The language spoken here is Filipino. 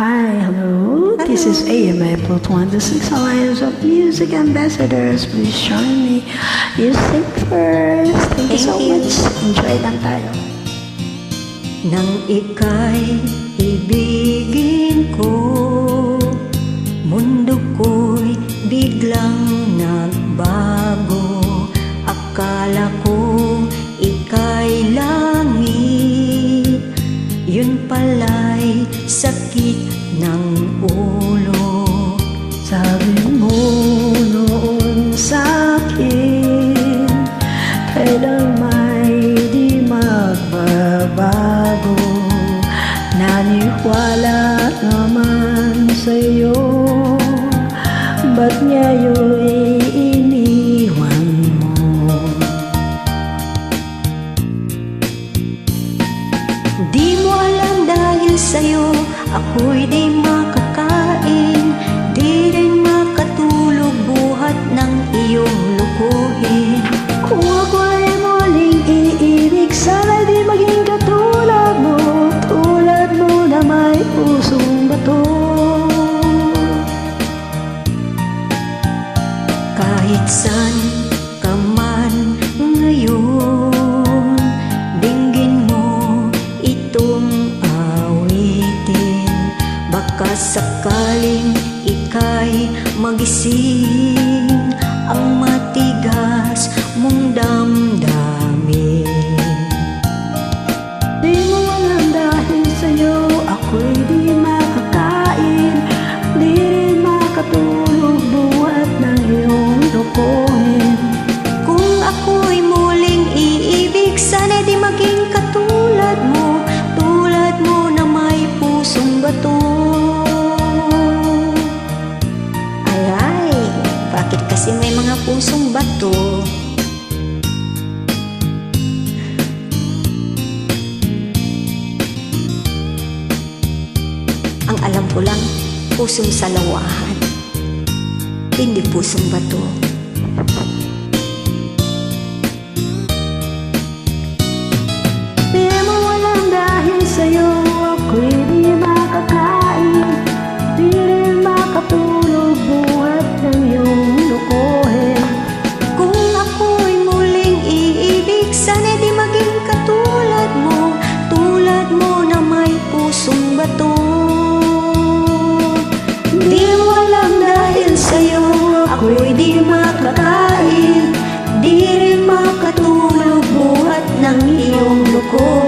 Hi, hello. This is AMA Plot 1, the 6 Alliance of Music Ambassadors. Please join me. You sing first. Thank you so much. Enjoy lang tayo. Nang ika'y ibigin ko, mundo ko'y biglang nagbago. Akala ko ika'y langit, yun pala'y sakit ng ulo. Sabi mo noon sa'kin, kailan may di magbabago. Naniwala naman sa'yo, ba't ngayon iniwan mo? Di mo alam dahil sa'yo ako'y di makakain, di rin makatulog buhat ng iyong lukuhin. Kung ako'y muling iibig, sana di maging katulad mo na may pusong bato. Kahit saan ka man ngayon, dinggin mo itong awitin. Baka sakaling ika'y magising ang matigas mong damdamin. Di mo alam dahil sa'yo ako'y di makakain, di rin makatulog buhat ng iyong lukuhin. Kung ako'y muling iibig, sana di maging katulad mo na may pusong bato. Ay, bakit kasi may mga pusong bato? Ang alam ko lang, pusong salawahan, hindi pusong bato. Di mo alam dahil sa'yo ako'y di makakain, di rin makatulog buhat ng iyong lukuhin. Kung ako'y muling iibig, sana di maging katulad mo na may pusong bato. Di mo alam dahil sa'yo ako'y di makakain, di rin makatulog buhat ng iyong lukuhin.